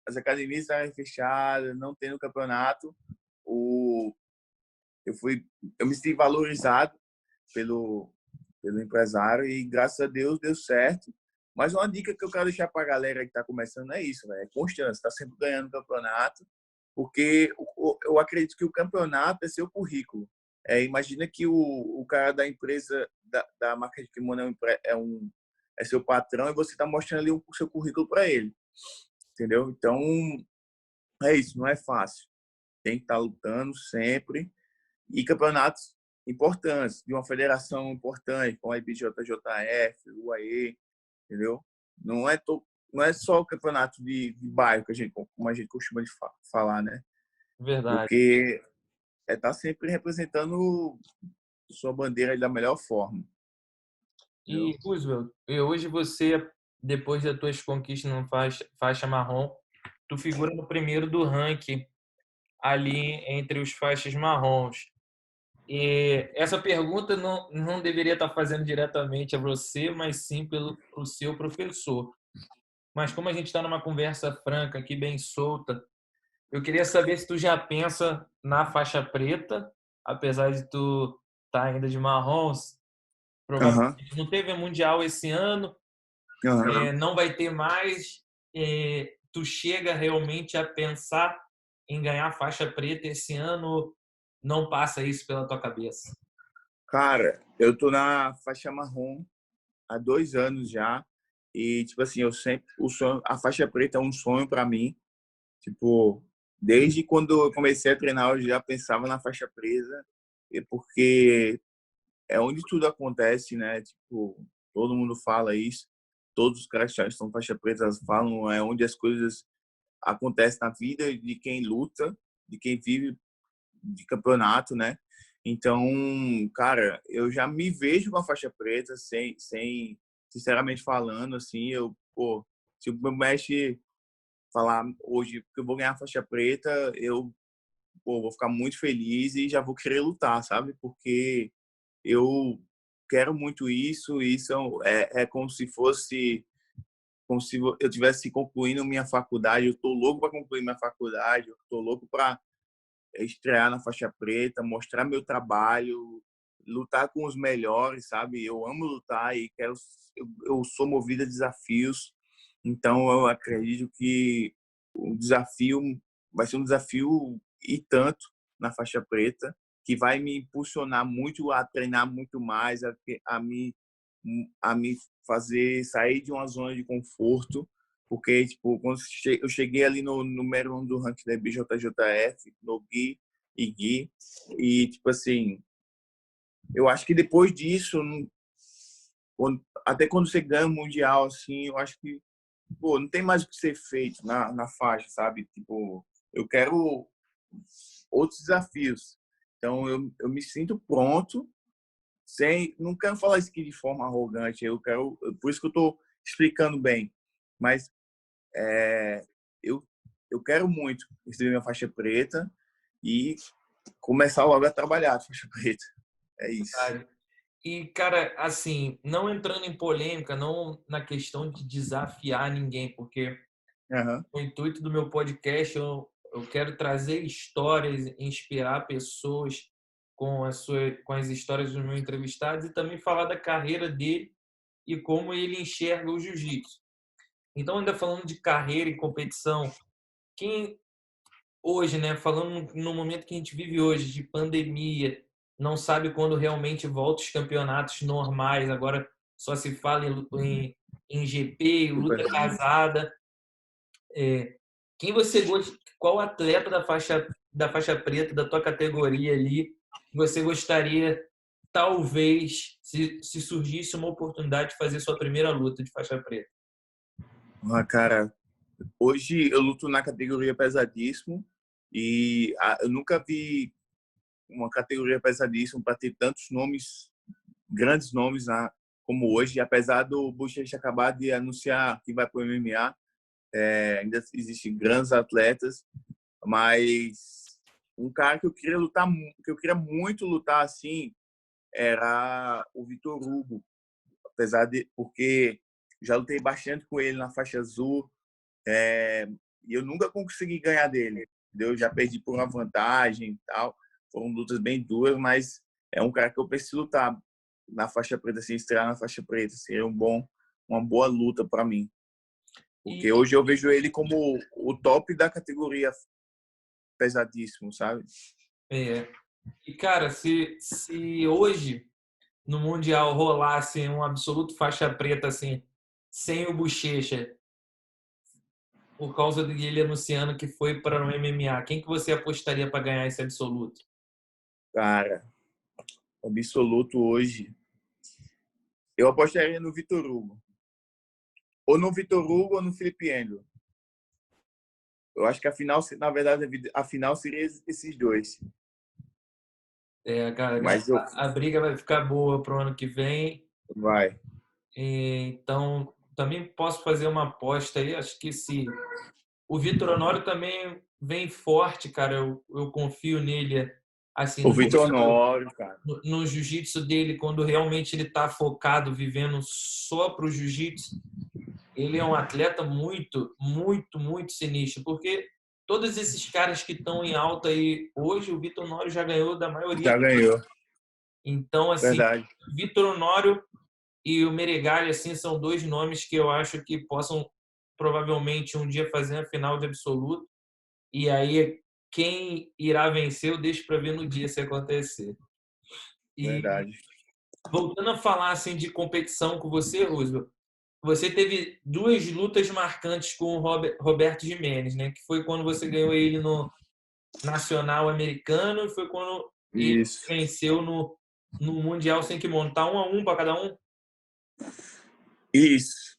das academias estarem fechadas, não tendo campeonato, o, eu me senti valorizado pelo, pelo empresário e, graças a Deus, deu certo. Mas uma dica que eu quero deixar para a galera que está começando é isso, né? É constância, está sempre ganhando campeonato, porque eu acredito que o campeonato é seu currículo. Imagina que o cara da empresa, da marca de kimono é seu patrão e você está mostrando ali o seu currículo para ele, entendeu? Então, é isso, não é fácil. Tem que estar lutando sempre. E campeonatos importantes, de uma federação importante, como a IBJJF, o UAE, entendeu? Não é, não é só o campeonato de bairro, como a gente costuma falar, né? Verdade. Porque tá sempre representando sua bandeira da melhor forma, E, entendeu? Roosevelt, e hoje você, depois das tuas conquistas no faixa marrom, tu figura no primeiro do ranking ali entre os faixas marrons. E essa pergunta não deveria estar fazendo diretamente a você, mas sim pelo o seu professor. Mas como a gente está numa conversa franca aqui, bem solta, eu queria saber se tu já pensa na faixa preta, apesar de tu estar ainda de marrons, Aham, provavelmente não teve mundial esse ano, aham. não vai ter mais. Tu chega realmente a pensar em ganhar faixa preta esse ano? Não passa isso pela tua cabeça? Cara, eu tô na faixa marrom há 2 anos já. E, tipo assim, a faixa preta é um sonho para mim. Tipo, desde quando eu comecei a treinar, eu já pensava na faixa preta, porque é onde tudo acontece, né? Tipo, todo mundo fala isso. Todos os caras que já estão faixa preta falam, é onde as coisas acontecem na vida de quem luta, de quem vive de campeonato, né? Então, cara, eu já me vejo com a faixa preta, sinceramente falando, assim, se o meu mestre falar hoje que eu vou ganhar a faixa preta, vou ficar muito feliz e já vou querer lutar, sabe? Porque eu quero muito isso, é como se eu tivesse concluindo minha faculdade, eu tô louco para concluir minha faculdade, eu tô louco para estrear na faixa preta, mostrar meu trabalho, lutar com os melhores, sabe? Eu amo lutar e eu sou movido a desafios. Então eu acredito que o desafio vai ser um desafio e tanto na faixa preta. que vai me impulsionar muito a treinar muito mais, a me fazer sair de uma zona de conforto, porque tipo, quando eu cheguei ali no número 1 do ranking da BJJF, no Gui e Gui, e tipo assim, eu acho que depois disso, até quando você ganha o mundial, assim, eu acho que pô, não tem mais o que ser feito na faixa, sabe? Tipo, eu quero outros desafios. Então, eu me sinto pronto, não quero falar isso aqui de forma arrogante, por isso que eu estou explicando bem, mas é, eu, eu quero muito receber minha faixa preta e começar logo a trabalhar a faixa preta. É isso. E, cara, assim, não entrando em polêmica, não na questão de desafiar ninguém, porque Uhum. o intuito do meu podcast, eu quero trazer histórias, inspirar pessoas com as histórias dos meus entrevistados e também falar da carreira dele e como ele enxerga o jiu-jitsu. Então, ainda falando de carreira e competição, quem hoje, né, falando no momento que a gente vive hoje, de pandemia, não sabe quando realmente volta os campeonatos normais, agora só se fala em GP, luta casada. Quem você gosta, qual atleta da faixa preta da tua categoria ali você gostaria, talvez, se surgisse uma oportunidade de fazer sua primeira luta de faixa preta? Cara, hoje eu luto na categoria pesadíssimo e eu nunca vi uma categoria pesadíssima para ter tantos nomes, grandes nomes como hoje. Apesar do Bochecha acabar de anunciar que vai para o MMA, ainda existem grandes atletas, mas um cara que eu queria lutar, que eu queria muito lutar assim, era o Vitor Hugo, porque já lutei bastante com ele na faixa azul, e eu nunca consegui ganhar dele. Entendeu? Já perdi por uma vantagem e tal. Foram lutas bem duras, mas é um cara que eu preciso lutar na faixa preta, assim, estrear na faixa preta. Seria uma boa luta para mim. Porque E, hoje eu vejo ele como o top da categoria pesadíssimo, sabe? é, cara, se hoje no Mundial rolasse um absoluto faixa preta assim, sem o Bochecha, por causa dele anunciando que foi para o MMA, quem que você apostaria para ganhar esse absoluto? Cara, absoluto hoje. Eu apostaria no Vitor Hugo. Ou no Vitor Hugo ou no Felipe Endo. Eu acho que a final, na verdade, a final seria esses dois. Cara, Mas eu a briga vai ficar boa para o ano que vem. vai. Então, também posso fazer uma aposta aí. Acho que se o Vitor Honório também vem forte, cara, eu confio nele, assim, O Vitor Honório, cara. no jiu-jitsu dele, quando realmente ele está focado, vivendo só para o jiu-jitsu. Ele é um atleta muito, muito, muito sinistro, porque todos esses caras que estão em alta aí hoje, o Vitor Honório já ganhou da maioria. Já ganhou. Então, assim, Verdade. Vitor Honório e o Meregali, assim, são dois nomes que eu acho que possam provavelmente um dia fazer a final de absoluto. E aí, quem irá vencer, eu deixo para ver no dia se acontecer. E Verdade. voltando a falar assim de competição com você, Roosevelt, você teve duas lutas marcantes com o Roberto Gimenez, né? Que foi quando você ganhou ele no Nacional Americano e foi quando ele Isso. venceu no Mundial sem kimono. Tá 1-1 para cada um? Isso.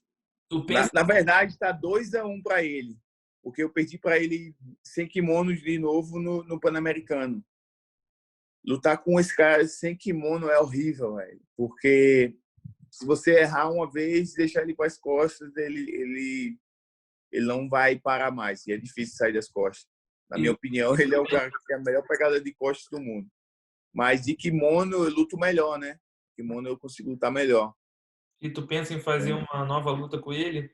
Tu Na, pensa... na verdade, tá 2-1 para ele. Porque eu perdi para ele sem kimono de novo no Pan-Americano. Lutar com esse cara sem kimono é horrível, velho. Porque se você errar uma vez, deixar ele com as costas, ele não vai parar mais. E é difícil sair das costas. Na minha opinião, ele é o cara que tem a melhor pegada de costas do mundo. Mas de kimono eu luto melhor, né? Kimono eu consigo lutar melhor. E tu pensa em fazer uma nova luta com ele?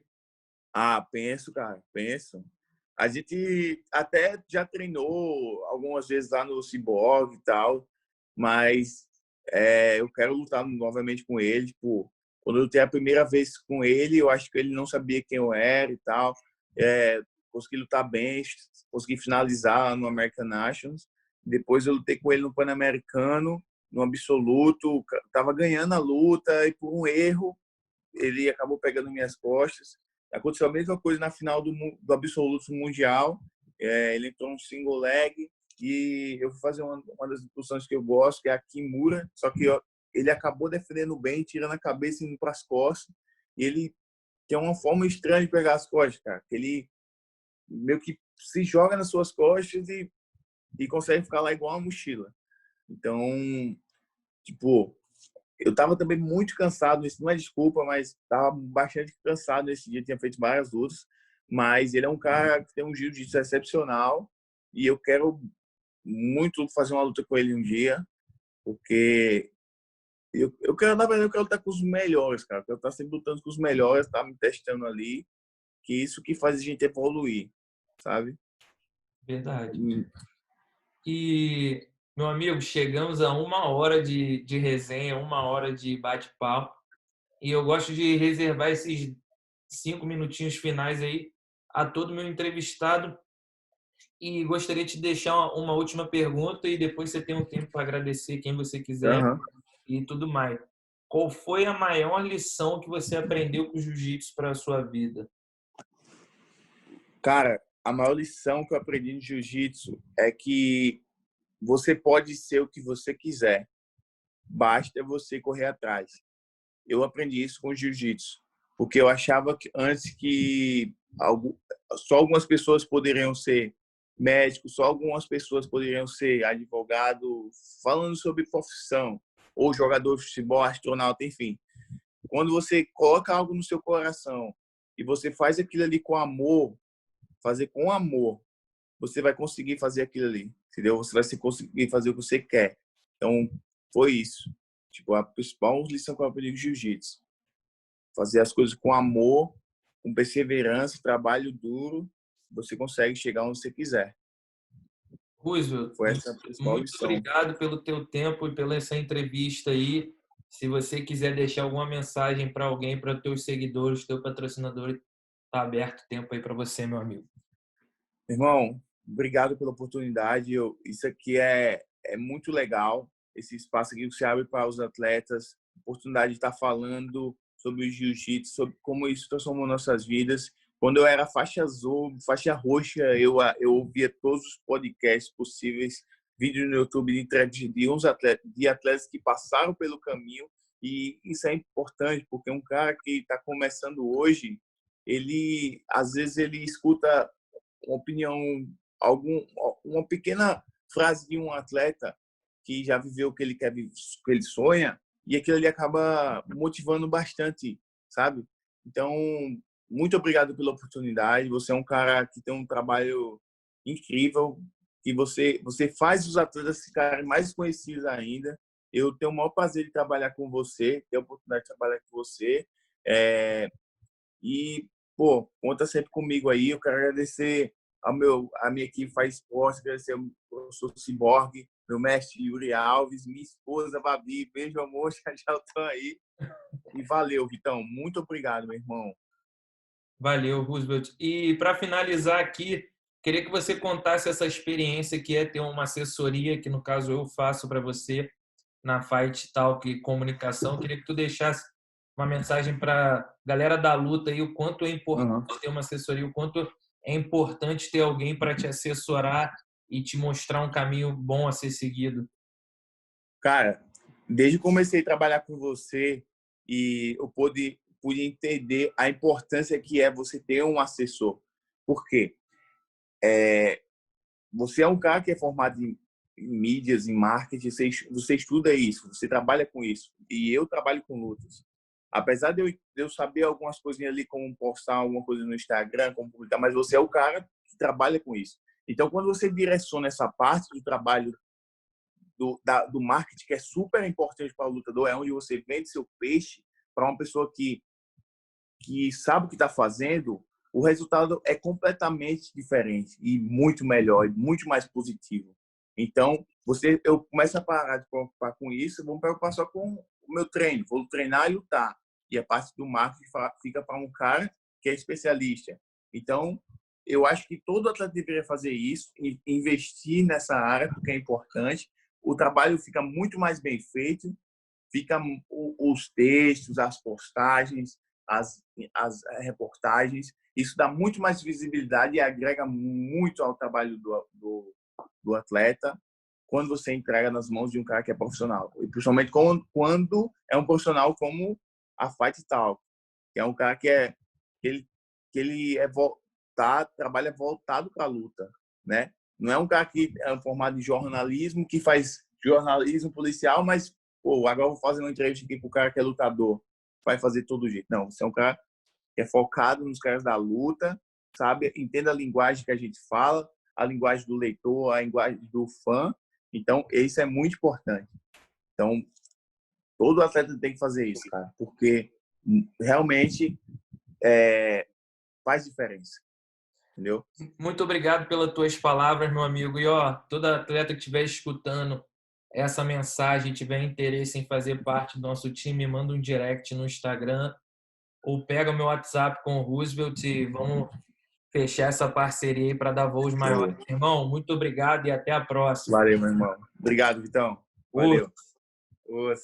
Penso, cara, penso. A gente até já treinou algumas vezes lá no Cyborg e tal, mas eu quero lutar novamente com ele. Tipo, quando eu lutei a primeira vez com ele, eu acho que ele não sabia quem eu era e tal. Consegui lutar bem, consegui finalizar no American Nations, Depois eu lutei com ele no Pan-Americano, no absoluto, tava ganhando a luta e por um erro ele acabou pegando minhas costas. Aconteceu a mesma coisa na final do absoluto mundial. Ele entrou no single leg e eu fui fazer uma das posições que eu gosto, que é a Kimura, só que ele acabou defendendo bem, tirando a cabeça e indo para as costas. E ele tem uma forma estranha de pegar as costas, cara. Ele meio que se joga nas suas costas e consegue ficar lá igual uma mochila. Então, tipo, eu tava também muito cansado, isso não é desculpa, mas tava bastante cansado nesse dia, tinha feito várias lutas, mas ele é um cara que tem um jiu-jitsu excepcional e eu quero muito fazer uma luta com ele um dia, porque eu quero, na verdade, eu quero lutar com os melhores, cara. Eu quero estar sempre lutando com os melhores, tá me testando ali, que isso que faz a gente evoluir, sabe? Verdade. E, meu amigo, chegamos a 1 hora de resenha, 1 hora de bate-papo. E eu gosto de reservar esses 5 minutinhos finais aí a todo meu entrevistado. E gostaria de te deixar uma última pergunta e depois você tem um tempo para agradecer quem você quiser Uhum. e tudo mais. Qual foi a maior lição que você aprendeu com o jiu-jitsu para a sua vida? Cara, a maior lição que eu aprendi no jiu-jitsu é que você pode ser o que você quiser, basta você correr atrás. Eu aprendi isso com o jiu-jitsu, porque eu achava que antes que só algumas pessoas poderiam ser médicos, só algumas pessoas poderiam ser advogado, falando sobre profissão, ou jogador de futebol, astronauta, enfim. Quando você coloca algo no seu coração e você faz aquilo ali com amor, fazer com amor, você vai conseguir fazer aquilo ali, entendeu? Você vai conseguir fazer o que você quer. Então, foi isso. Tipo, a principal lição que eu aprendi com jiu-jitsu. Fazer as coisas com amor, com perseverança, trabalho duro, você consegue chegar onde você quiser. Roosevelt, Foi essa a principal muito lição. obrigado pelo teu tempo e pela essa entrevista aí. Se você quiser deixar alguma mensagem para alguém, para teus seguidores, teu patrocinador, está aberto o tempo aí para você, meu amigo. Irmão, obrigado pela oportunidade. Isso aqui é muito legal. Esse espaço aqui que se abre para os atletas, oportunidade de estar falando sobre o jiu-jitsu, sobre como isso transformou nossas vidas. Quando eu era faixa azul, faixa roxa, eu ouvia todos os podcasts possíveis, vídeos no YouTube de atletas que passaram pelo caminho. E isso é importante, porque um cara que está começando hoje, ele às vezes ele escuta uma opinião, uma pequena frase de um atleta que já viveu o que ele quer, o que ele sonha, e aquilo ali acaba motivando bastante, sabe? Então, muito obrigado pela oportunidade. Você é um cara que tem um trabalho incrível, que você faz os atletas ficarem mais conhecidos ainda. Eu tenho o maior prazer de trabalhar com você, ter a oportunidade de trabalhar com você. E, pô, conta sempre comigo aí. Eu quero agradecer a minha equipe Faz Esporte, agradecer ao professor Ciborgue, meu mestre Yuri Alves, minha esposa Babi. Beijo, amor, já estão aí. E valeu, Vitão. Muito obrigado, meu irmão. Valeu, Roosevelt. E para finalizar aqui, queria que você contasse essa experiência que é ter uma assessoria, que no caso eu faço para você na Fight Talk Comunicação. Queria que tu deixasse uma mensagem para a galera da luta aí, o quanto é importante Uhum. ter uma assessoria, o quanto é importante ter alguém para te assessorar e te mostrar um caminho bom a ser seguido. Cara, desde que comecei a trabalhar com você e eu pude entender a importância que é você ter um assessor. Por quê? Você é um cara que é formado em mídias, em marketing, você estuda isso, você trabalha com isso. E eu trabalho com lutas. Apesar de eu saber algumas coisinhas ali, como postar alguma coisa no Instagram, como publicar, mas você é o cara que trabalha com isso. Então, quando você direciona essa parte do trabalho do marketing, que é super importante para o lutador, é onde você vende seu peixe para uma pessoa que sabe o que está fazendo, o resultado é completamente diferente e muito melhor e muito mais positivo. Então, eu começo a parar de preocupar com isso, vou me preocupar só com o meu treino, vou treinar e lutar. E a parte do marketing fica para um cara que é especialista. Então, eu acho que todo atleta deveria fazer isso, e investir nessa área, porque é importante. O trabalho fica muito mais bem feito, fica os textos, as postagens, as reportagens. Isso dá muito mais visibilidade e agrega muito ao trabalho do atleta quando você entrega nas mãos de um cara que é profissional. E principalmente quando é um profissional como a Fight Talk, que é um cara que ele trabalha voltado para a luta, né? Não é um cara que é formado em jornalismo, que faz jornalismo policial, mas pô, agora eu vou fazer uma entrevista aqui pro cara que é lutador, vai fazer todo jeito. Não, você é um cara que é focado nos caras da luta, sabe? Entenda a linguagem que a gente fala, a linguagem do leitor, a linguagem do fã. Então, isso é muito importante. Então, todo atleta tem que fazer isso, cara, porque realmente faz diferença, entendeu? Muito obrigado pelas tuas palavras, meu amigo. E ó, todo atleta que estiver escutando essa mensagem, tiver interesse em fazer parte do nosso time, manda um direct no Instagram ou pega o meu WhatsApp com o Roosevelt e vamos fechar essa parceria aí para dar voos maiores. Show. Irmão, muito obrigado e até a próxima. Valeu, meu irmão. Obrigado, Vitão. Valeu. Os...